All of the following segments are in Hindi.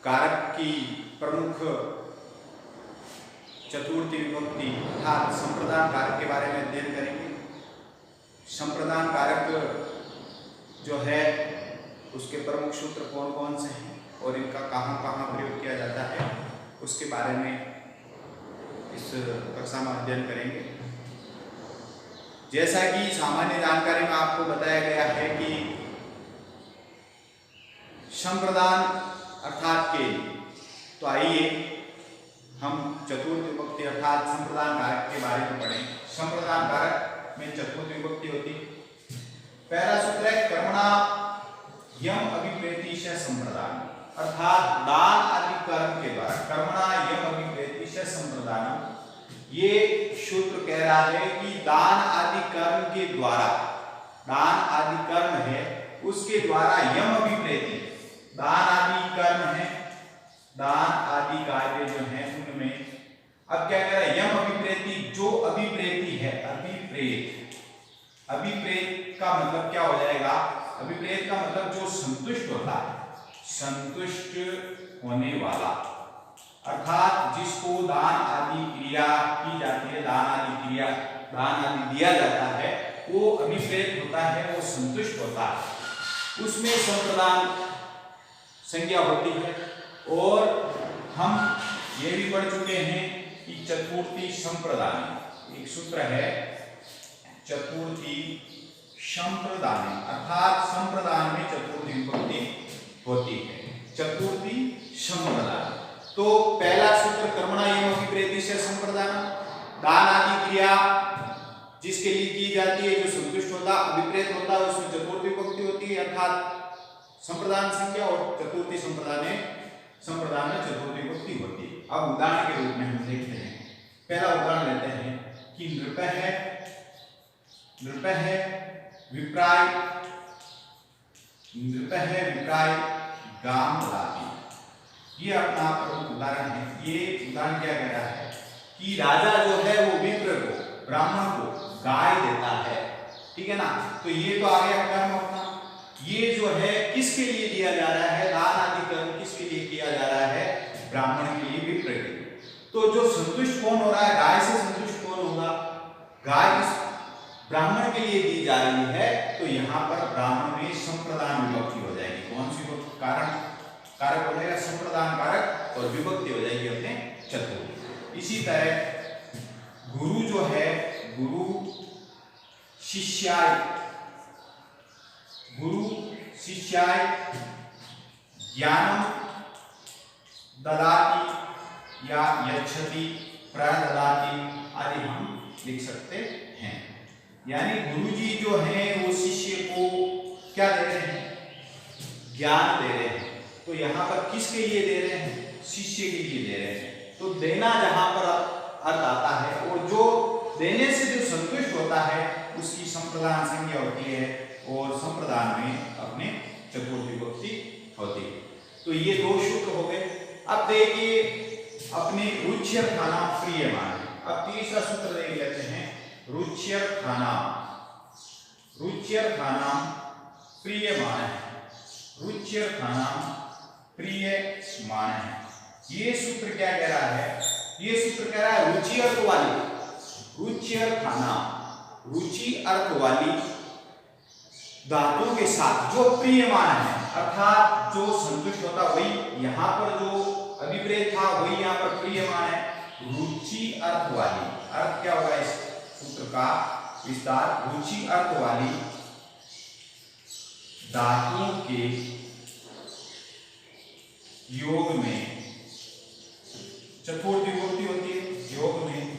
कारक की प्रमुख चतुर्थी विभक्ति अर्थात संप्रदान कारक के बारे में अध्ययन करेंगे। संप्रदान कारक जो है उसके प्रमुख सूत्र कौन कौन से हैं और इनका कहाँ कहाँ प्रयोग किया जाता है उसके बारे में इस कक्षा में अध्ययन करेंगे। जैसा कि सामान्य जानकारी में आपको बताया गया है कि संप्रदान अर्थात के, तो आइए हम चतुर्थ विभक्ति अर्थात संप्रदान कारक के बारे में पढ़ें। संप्रदान कारक में चतुर्थ विभक्ति होती है। पहला सूत्र है कर्मणा यम अभिप्रेति से संप्रदान, अर्थात दान आदि कर्म के द्वारा कर्मणा यम अभिप्रेति से संप्रदान। ये सूत्र कह रहा है कि दान आदि कर्म के द्वारा, दान आदि कर्म है उसके द्वारा यम अभिप्रेति, दान आदि कर्म है, दान आदि कार्य जो है उनमें अब क्या कह रहा है, यम अभिप्रेति, जो अभिप्रेति है, अभिप्रेत, अभिप्रेत का मतलब क्या हो जाएगा, अभिप्रेत का मतलब जो संतुष्ट होता है, संतुष्ट होने वाला, अर्थात जिसको दान आदि क्रिया की जाती है, दान आदि क्रिया, दान आदि दिया जाता है, वो अभिप्रेत होता है, वो संतुष्ट होता है, उसमें संप्रदान संज्ञा होती है। और हम ये भी पढ़ चुके हैं कि चतुर्थी संप्रदान, एक सूत्र है चतुर्थी संप्रदान, अर्थात संप्रदान में चतुर्थी विभक्ति होती है, चतुर्थी संप्रदान। तो पहला सूत्र कर्मणा यम अभिप्रेति से संप्रदान, दान आदि क्रिया जिसके लिए की जाती है, जो संतुष्ट होता, अभिप्रेत होता है, उसमें चतुर्थी विभक्ति होती है अर्थात संप्रदान संज्ञा, और चतुर्थी संप्रदान में चतुर्थी विभक्ति होती है। अब उदाहरण के रूप में हम देखते हैं। पहला उदाहरण लेते हैं कि नृप है विप्राय, नृप है विप्राय गाम ददाति, ये अपना प्रमुख उदाहरण है। ये उदाहरण क्या कह रहा है कि राजा जो है वो विप्र को, ब्राह्मण को गाय देता है, ठीक है ना। तो ये तो आ गया कर्म अपना। ये जो है किसके लिए दिया जा रहा है, दान आदि कर्म किसके लिए किया जा रहा है, ब्राह्मण के लिए, विप्र के लिए। तो जो संतुष्ट कौन हो रहा है, गाय से संतुष्ट कौन होगा, गाय ब्राह्मण के लिए दी जा रही है, तो यहाँ पर ब्राह्मण में संप्रदान विभक्ति हो जाएगी। कौन सी कारक हो जाएगा, संप्रदान कारक, और विभक्ति हो जाएगी अपने चतुर्थ। इसी तरह गुरु जो है, गुरु शिष्याय, गुरु शिष्याय ज्ञानम ददाति या यच्छति प्रददाति आदि हम लिख सकते हैं। यानी गुरुजी जो हैं वो शिष्य को क्या दे रहे हैं, ज्ञान दे रहे हैं। तो यहाँ पर किसके लिए दे रहे हैं, शिष्य के लिए दे रहे हैं। तो देना जहां पर अर्थ आता है, और जो देने से जो संतुष्ट होता है उसकी संप्रदान संज्ञा होती है, और संप्रदान में अपने चतुर्थी विभक्ति होती है। तो ये दो सूत्र हो गए। अब देखिए अपने रुच्यर्थाना प्रियमान, अब तीसरा सूत्र देख लेते हैं, रुच्यर्थाना, रुच्यर्थाना प्रियमान है, रुच्यर्थाना प्रियमान है। ये सूत्र क्या कह रहा है, ये सूत्र कह रहा है रुचि अर्थ वाली, रुच्यर्थाना रुचि अर्थ वाली धातुओं के साथ जो प्रियमान है, अर्थात जो संतुष्ट होता, वही यहाँ पर जो अभिप्रेत था वही यहाँ पर प्रियमान है। रुचि अर्थ वाली, अर्थ क्या होगा इस सूत्र का विस्तार, रुचि अर्थ वाली धातुओं के योग में चतुर्थी विभक्ति होती है, योग में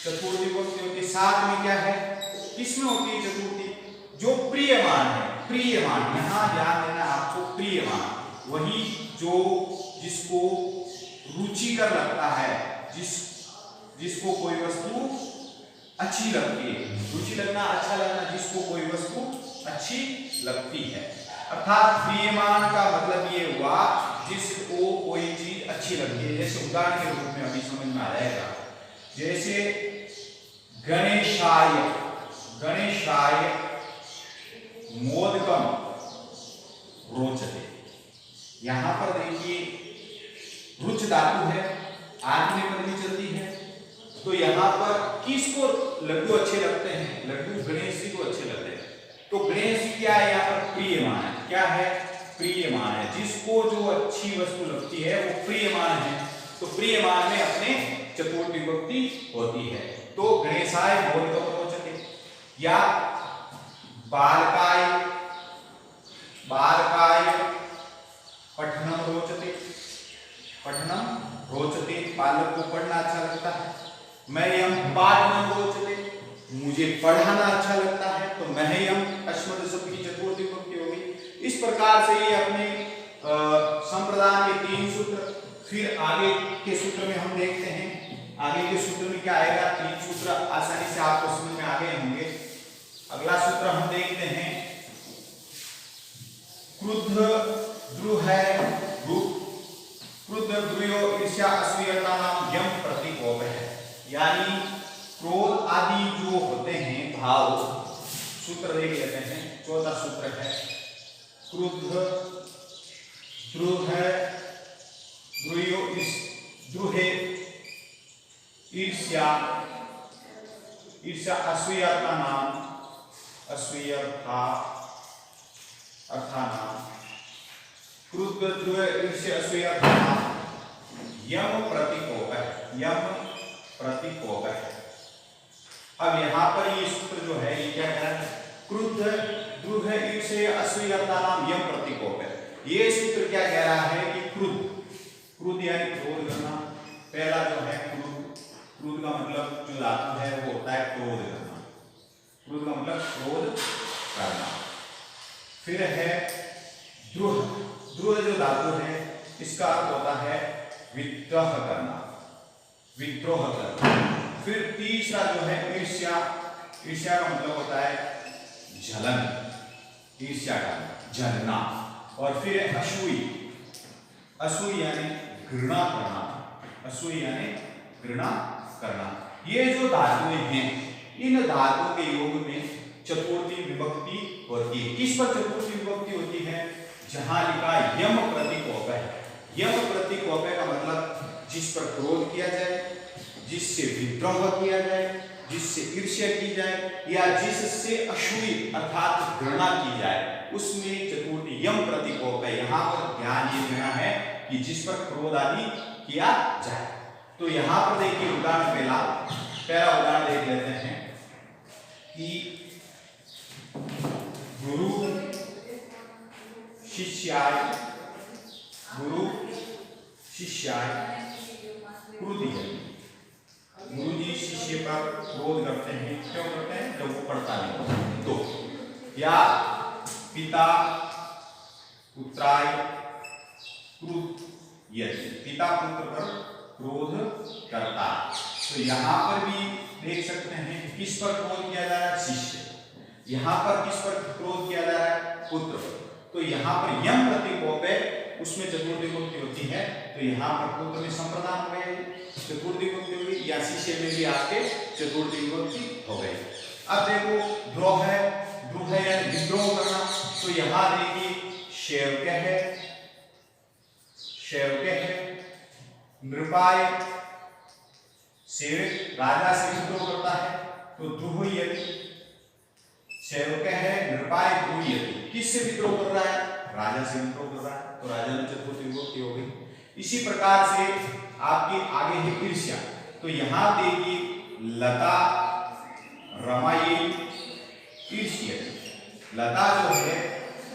चतुर्थी विभक्ति होती है। साथ में क्या है, किसमें होती है चतुर्थी, जो प्रियमान है, प्रियमान, यहां ध्यान देना आपको, प्रियमान वही जो जिसको रुचिकर लगता है, जिसको कोई वस्तु अच्छी लगती है, रुचि लगना, अच्छा लगना, जिसको कोई वस्तु अच्छी लगती है। अर्थात प्रियमान का मतलब ये हुआ जिसको कोई चीज अच्छी लगती है। जैसे उदाहरण के रूप में अभी समझ में आ जाएगा, जैसे गणेशाय, गणेशाय मोदकम रोचते। यहां पर देखिए रुच धातु है, आग में बदली चलती है। तो यहाँ पर किसको लड्डू अच्छे लगते हैं? लड्डू गणेश जी को अच्छे लगते हैं। तो गणेश जी क्या है यहाँ पर? प्रियमान है। क्या है? प्रियमान है। जिसको जो अच्छी वस्तु लगती है वो प्रियमान है। तो प्रियमान में अपने चतुर्थी विभक्ति होती है। तो गणेशाय भोजनं रोचते या बालकाय पठनम रोचते, पठनम रोचते, बालक को पढ़ना अच्छा लगता है। मह्यम पाठनम रोचते, मुझे पढ़ाना अच्छा लगता है। तो मह्यम अस्मद शब्द की चतुर्थी विभक्ति होगी। इस प्रकार से ये अपने संप्रदान के 3 सूत्र। फिर आगे के सूत्र में हम देखते हैं, आगे के सूत्र में क्या आएगा। 3 सूत्र आसानी से आपको समझ में आ गए होंगे। अगला सूत्र हम देखते हैं, क्रुद्ध द्रुह क्रुद्ध द्रुयो ईर्ष्या असूयता नाम यम प्रतीकोप है। यानी क्रोध आदि जो होते हैं भाव, सूत्र देख लेते हैं। चौथा सूत्र है, क्रुद्ध द्रुह द्रुयो द्रुहे ईर्ष्या असूयता नाम अर्थानाम क्रुद्ध द्रुह ईर्ष्या असूयता नाम यम प्रतीकोप है। यम प्रतीकोप है। अब यहाँ पर ये सूत्र जो है ये क्या कह रहा है? क्रुद्ध द्रुह ईर्ष्या असूयता नाम यम प्रतीकोप है। ये सूत्र क्या कह रहा है कि क्रुद्ध यानी क्रोध करना। पहला जो है क्रोध का मतलब जो धातु है वो होता है क्रोध करना। क्रोध का मतलब क्रोध करना। फिर है द्रुह जो धातु है इसका अर्थ होता है विद्रोह करना, विद्रोह करना। फिर तीसरा जो है ईर्ष्या का मतलब होता है जलन, ईर्ष्या करना, जलना। और फिर है असूय यानी घृणा करना, असूय यानी घृणा करना। ये जो धातुएं हैं इन धातुओं के योग में चतुर्थी विभक्ति होती है। किस पर चतुर्थी विभक्ति होती है? जहां लिखा यम प्रतीकोप है। यम प्रतीकोप का मतलब जिस पर क्रोध किया जाए, जिससे विद्रोह किया जाए, जिससे ईर्ष्या की जाए या जिससे असूय अर्थात घृणा की जाए, उसमें चतुर्थी यम प्रतीकोप है। यहाँ पर ध्यान ये देना है कि जिस पर क्रोध आदि किया जाए। तो यहाँ पर देखिए उदाहरण पहला उदाहरण देख लेते हैं कि गुरु शिष्याय क्रोधी है। गुरु जी शिष्य पर क्रोध करते हैं। क्यों करते हैं? जब वो पढ़ता नहीं तो। या पिता पुत्राय क्रुध्यति, पिता पुत्र पर क्रोध करता। तो यहाँ पर भी देख सकते हैं किस पर क्रोध किया जा रहा है? शिष्य। यहाँ पर किस पर क्रोध किया जा रहा है? पुत्र पर। तो यहाँ पर यम प्रतीकोप है, उसमें चतुर्थी विभक्ति होती है। तो यहाँ पर पुत्र में संप्रदान हो गए, चतुर्थी विभक्ति हो गई, या शिष्य में भी आपके चतुर्थी विभक्ति हो गई। अब देखो द्रोह यानी विद्रोह करना। तो यहाँ देखिए शैवक है, नृपाय सेवक राजा से विद्रोह करता है। तो द्रुह्यति, शैवक है, नृपाय द्रुह्यति, किससे विद्रोह कर रहा है? राजा से विद्रोह कर रहा है। तो राजा में चतुर्थी विभक्ति हो गई। इसी प्रकार से आपके आगे है ईर्ष्या। तो यहाँ देखिए लता रमाई ईर्ष्यति, लता जो है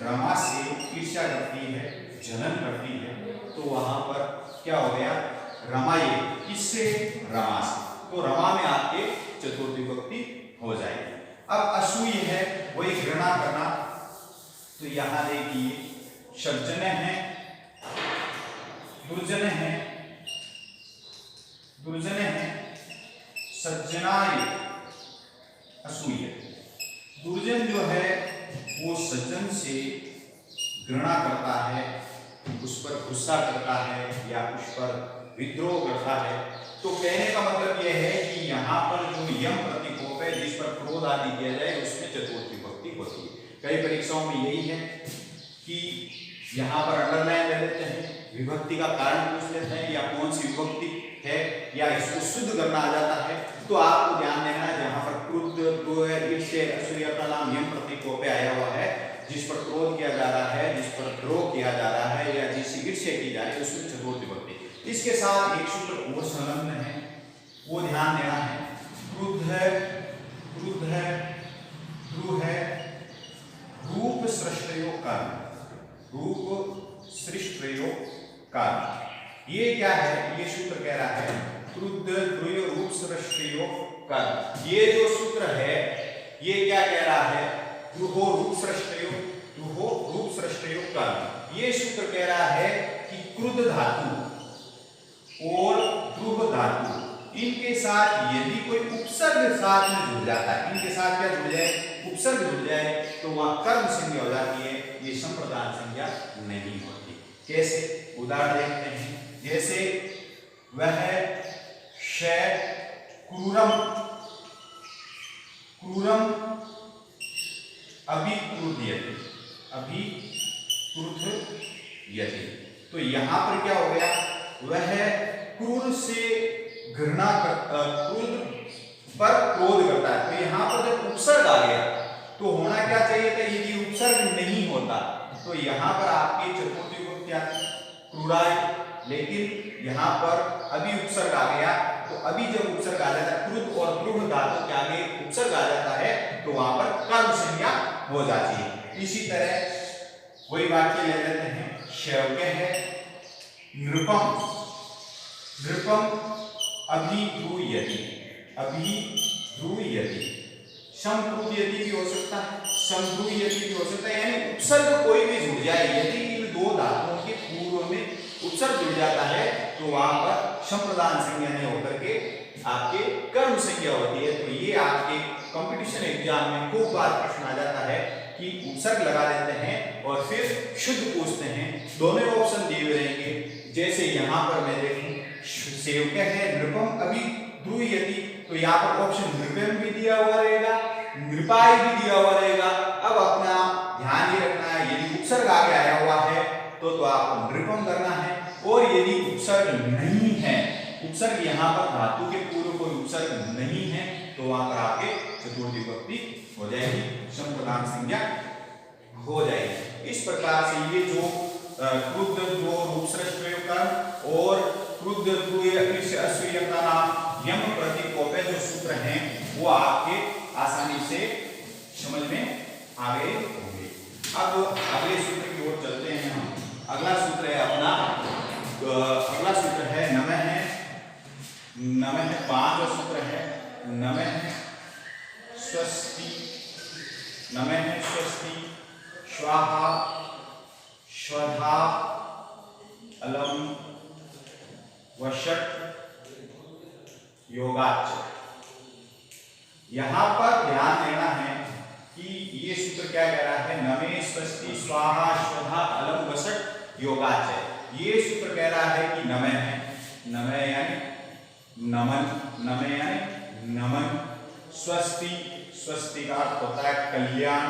रमा से ईर्ष्या करती है, जलन करती है। तो वहां पर क्या हो गया? रमाई, किससे? रमा से। तो रमा में आपके चतुर्थी विभक्ति हो जाएगी। अब असूय है वही घृणा करना। तो यहां देखिए सज्जन है, दुर्जन है, सज्जनाय असूय। दुर्जन जो है वो सज्जन से घृणा करता है, उस पर गुस्सा करता है या उस पर विद्रोह करता है। तो कहने का मतलब यह है कि यहाँ पर जो यम प्रतीकोप है जिस पर क्रोध आदि किया जाए उसमें चतुर्थी विभक्ति होती है। कई परीक्षाओं में यही है कि यहाँ पर अंडरलाइन ले लेते हैं विभक्ति का कारण पूछ लेते हैं या कौन सी विभक्ति है या इसको शुद्ध करना आ जाता है, तो आपको ध्यान देना है जहां पर क्रुद्ध, द्रोह, ईर्ष्य, असूया का नाम यम प्रतीकों पे आया हुआ है, जिस पर क्रोध किया जा रहा है, जिस पर द्रोह किया जा रहा है या जिसकी ईर्ष्या की जा रही है, उसमें चतुर्थी विभक्ति। इसके साथ एक सूत्र और संलग्न है, वो ध्यान देना है। क्रुद्ध है, क्रुद्ध है, द्रुह है, रूप सृष्टयो कर्म, रूप सृष्टयो कर्म। ये क्या है? ये सूत्र कह रहा है क्रुद्ध, द्रुह, रूप सृष्टयो कर्म। ये जो सूत्र है ये क्या कह रहा है? द्रुहो रूप सृष्टयो, द्रुहो रूप सृष्टयो कर्म। ये सूत्र कह रहा है कि क्रुद्ध धातु और द्रुह धातु, इनके साथ यदि कोई उपसर्ग साथ में जुड़ जाता है, इनके साथ क्या जुड़ जाए? उपसर्ग जुड़ जाए, तो वह कर्म संज्ञा हो जाती है, ये संप्रदान संज्ञा नहीं होती। कैसे? उदाहरण देखते हैं। जैसे वह शय क्रूरम, क्रूरम अभिक्रुध्यति, अभिक्रुध्यति। तो यहां पर क्या हो गया? वह क्रूर से घृणा करता, क्रोध पर क्रोध करता है। तो यहाँ पर जब उपसर्ग आ गया तो होना क्या चाहिए था? यदि उपसर्ग नहीं होता तो यहाँ पर आपकी चतुर्थी विभक्ति आती क्रूराय, लेकिन यहाँ पर अभी उपसर्ग आ गया, तो अभी जब उपसर्ग आ जाता है, क्रुद्ध और द्रुह धातु के आगे उपसर्ग आ जाता है, तो वहां पर कर्म संज्ञा हो जाती है। इसी तरह वही वाक्य ले लेते हैं। शैव्य है नृपम, नृपम अभिद्रूयति, अभिद्रूयति। समद्रूयति भी हो सकता है, समद्रूयति भी हो सकता है, यानी उपसर्ग कोई भी जुड़ जाए, यदि इन दो धातुओं के पूर्व में उपसर्ग जुड़ जाता है तो वहां पर संप्रदान संज्ञा नहीं होकर के आपके कर्म संज्ञा होती है। तो ये आपके कंपटीशन एग्जाम में खूब बार प्रश्न आ जाता है कि उपसर्ग लगा देते हैं और फिर शुद्ध पूछते हैं। दोनों ऑप्शन दिए हुए रहेंगे। जैसे यहाँ पर मैं देखूं, सेवक है नृपम अभिद्रूयति, तो यहाँ पर ऑप्शन नृपम भी दिया हुआ रहेगा, नृपाय भी दिया हुआ रहेगा। अब अपना ध्यान ये रखना है, यदि उपसर्ग आगे आया हुआ है तो आपको नृपम करना है, और यदि उपसर्ग नहीं है, उपसर्ग यहाँ पर धातु के पूर्व कोई उपसर्ग नहीं है, तो वहां पर आपके चतुर्थी विभक्ति हो जाएगी, संप्रदान संज्ञा हो जाएगी। इस प्रकार से ये जो क्रुद्ध, द्रोह, रूप सृष्टयो कर्म और क्रुद्ध, द्रोह, ईर्ष्य, असूया का नाम यम प्रतीकों पे जो सूत्र हैं वो आपके आसानी से समझ में आ गए होंगे। अब अगले सूत्र की ओर चलते हैं हम। अगला सूत्र है अपना, अगला सूत्र है नमः है, नमः है, 5वां सूत्र है नमः है स्वस्ति, नमः है स्वस्ति, स्वाहा, स्वधा, अलम, वषट, योगाच। यहां पर ध्यान देना है कि ये सूत्र क्या कह रहा है? नमे, स्वस्ति, स्वाहा, स्वधा, अलम, वषट, योगाच है। ये सूत्र कह रहा है कि नमः है, नमः यानी नमन, नमः यानी नमन, स्वस्ति, स्वस्ति का अर्थ होता है कल्याण,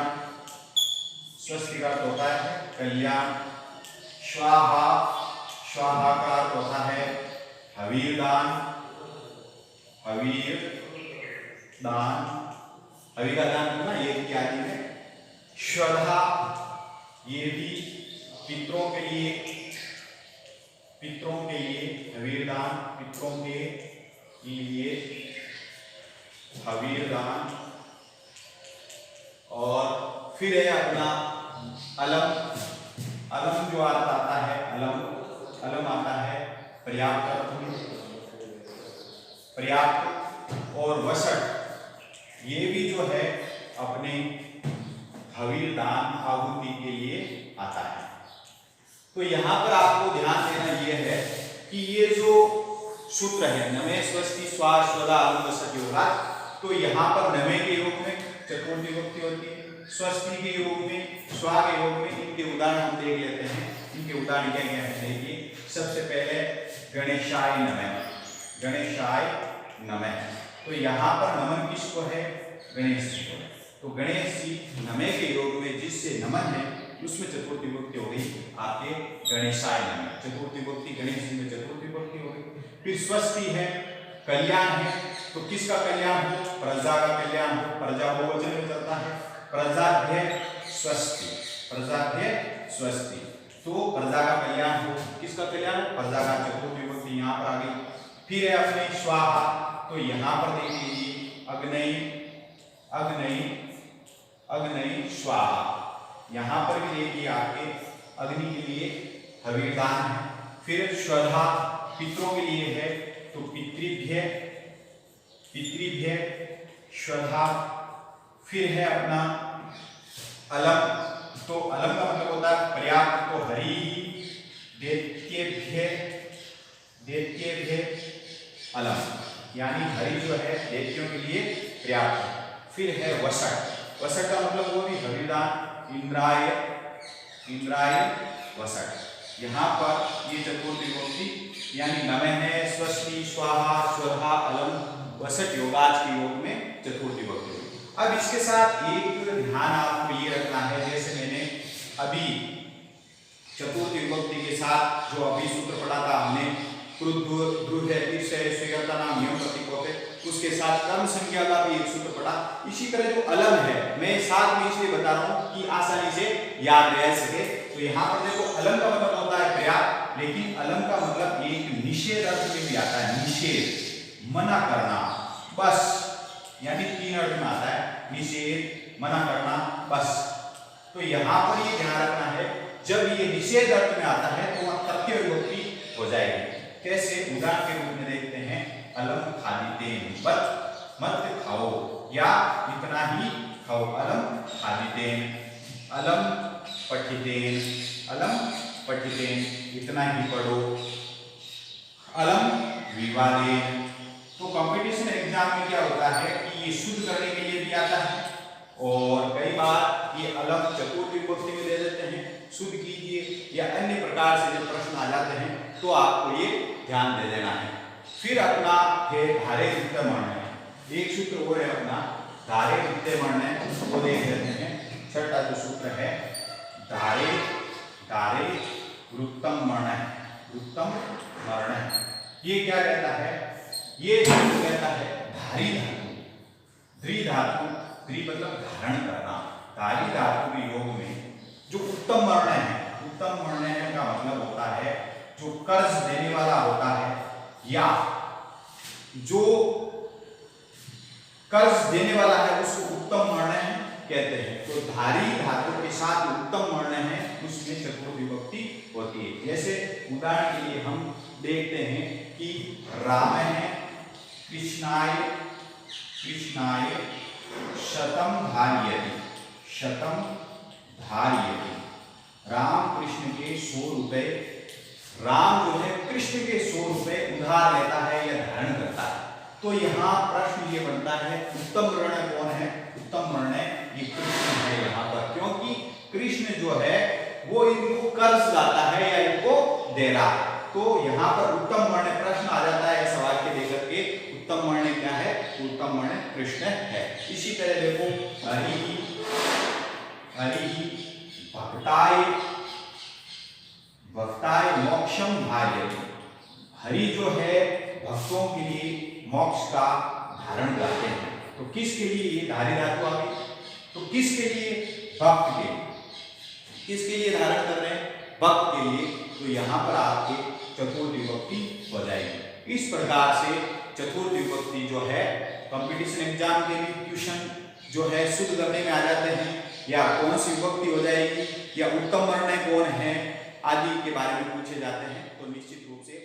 स्वस्ति का अर्थ होता है कल्याण, स्वाहा, स्वाहा का अर्थ होता है हवीरदान, हवीर दान, हवि का दान करना ये इत्यादि है। श्रद्धा, ये भी पितरों के लिए, पितरों के लिए हवीरदान, पितरों के लिए हवीरदान। और फिर है अपना अलम, अलम जो अर्थ आता है, अलम, अलम आता है पर्याप्त अर्थ में, पर्याप्त। और वसट, ये भी जो है अपने हवीरदान आहुति के लिए आता है। तो यहां पर आपको ध्यान देना यह है कि ये जो सूत्र है नमे, स्वस्ति, स्वा, स्वधा, अलम, वसट, योगाच, तो यहाँ पर नमे के योग में चतुर्थी विभक्ति होती है, स्वस्ति के योग में, स्वा के योग में। इनके उदाहरण हम देख लेते हैं। इनके उदाहरण क्या क्या है देखिए। सबसे पहले गणेशाय नमः, गणेशाय नमः। तो यहाँ पर नमन किसको है? गणेश जी को। तो गणेश जी नमः के योग में जिससे नमन है उसमें चतुर्थी विभक्ति हो गई आपके गणेशाय नमः, चतुर्थी विभक्ति गणेश जी में चतुर्थी विभक्ति हो गई। फिर स्वस्ति है, कल्याण है, तो किसका कल्याण हो? प्रजा का कल्याण हो, प्रजा बहुवचन में चलता है। प्रजाभ्य स्वस्ति, प्रजाभ्य स्वस्ति, तो प्रजा का कल्याण हो, किसका कल्याण? प्रजा का, चतुर्थी विभक्ति यहाँ पर आ गई। फिर है अपने स्वाहा, तो यहाँ पर देख लीजिए अग्नई, अग्नई, अग्नई स्वाहा, यहाँ पर भी देखिए आपके अग्नि के लिए हविर्दान है। फिर श्रद्धा पितरों के लिए है, तो पितृभ्य, पितृभ्य श्रद्धा। फिर है अपना अलम, तो अलम का मतलब होता है पर्याप्त, तो हरि दैत्येभ्य, दैत्येभ्य अलम, यानी हरि जो है दैत्यों के लिए पर्याप्त है। फिर है वसट, वसट का मतलब वो भी हविर्दान, इंद्राय, इंद्राय वसट। यहाँ पर ये चतुर्थी विभक्ति यानी नमः है, स्वस्ति, स्वाहा, स्वधा, अलम, वसट योगाज के योग में चतुर्थी विभक्ति। अब इसके साथ एक ध्यान आपको ये रखना है, जैसे मैंने अभी चतुर्थी विभक्ति के साथ जो अभी सूत्र पढ़ा था हमने, उसके साथ कर्म संख्या का भी एक सूत्र पढ़ा। इसी तरह जो अलम है, मैं साथ में इसलिए बता रहा हूं कि आसानी से याद रह सके। तो यहाँ पर देखो अलम का मतलब होता है पर्याप्त, लेकिन अलम का मतलब एक निषेध अर्थ में भी आता है, निषेध, मना करना, बस, यानी तीन अर्थ में आता है, निषेध, मना करना, बस। तो यहाँ पर ये ध्यान रखना है, जब ये निषेध अर्थ में आता है तो वह तथ्य विभक्ति हो जाएगी। कैसे? उदाहरण के रूप में देखते हैं, अलम खादितेन, मत, मत खाओ या इतना ही खाओ, अलम खादितेन, अलम पठितेन, अलम पठितेन, इतना ही पढ़ो, अलम विवादेन। तो कंपटीशन एग्जाम में क्या होता है कि ये शुद्ध करने के लिए भी आता है, और कई बार ये अलम चतुर्थी विभक्ति में दे देते हैं, शुद्ध कीजिए, या अन्य प्रकार से जब प्रश्न आ जाते हैं तो आपको ये ध्यान दे देना है। फिर अपना है धारे विद्यमण्य, एक सूत्र और है अपना धारे विद्यमण्य, वो देख लेते हैं। छठा जो सूत्र है धारे, धारे वृत्तम मर्ण, वृत्तम मर्ण, ये क्या कहता है? ये कहता है धारी धातु, द्रि धातु, द्रि मतलब धारण करना, धारी धातु के योग में जो उत्तम वर्ण है, उत्तम वर्ण का मतलब होता है जो कर्ज देने वाला होता है, या जो कर्ज देने वाला है उसको उत्तम वर्ण कहते हैं। तो धारी धातु के साथ उत्तम वर्ण है, उसमें चतुर्थी विभक्ति होती है। जैसे उदाहरण के लिए हम देखते हैं कि राम है, कृष्णाय, कृष्णाय शतम धारयति, शतम धारयति, राम कृष्ण के 100 रुपए, राम जो है कृष्ण के 100 रुपए उधार लेता है या धारण करता है। तो यहाँ प्रश्न ये बनता है उत्तम वर्ण कौन है? उत्तम वर्ण ये कृष्ण है यहाँ पर, क्योंकि कृष्ण जो है वो इनको कर्ज लाता है या इनको दे रहा है। तो यहाँ पर उत्तम वर्ण प्रश्न आ जाता है सवाल के लेकर के, उत्तम वर्ण क्या है? उत्तम वर्ण कृष्ण है। इसी तरह देखो हरि, हरि भक्ताय, भक्ताय मोक्षम धारयति, हरि जो है भक्तों के लिए मोक्ष का धारण करते हैं। तो किसके लिए ये धारी धातु आ गई? तो किसके लिए? भक्त के लिए। किसके लिए धारण कर रहे हैं? भक्त के लिए। तो यहाँ पर आपके चतुर्थी विभक्ति हो जाएगी। इस प्रकार से चतुर्थी विभक्ति जो है कंपटीशन एग्जाम के भी क्वेश्चन जो है शुद्ध करने में आ जाते हैं, या कौन सी विभक्ति हो जाएगी, या उत्तम वर्ण कौन है आदि के बारे में पूछे जाते हैं। तो निश्चित रूप से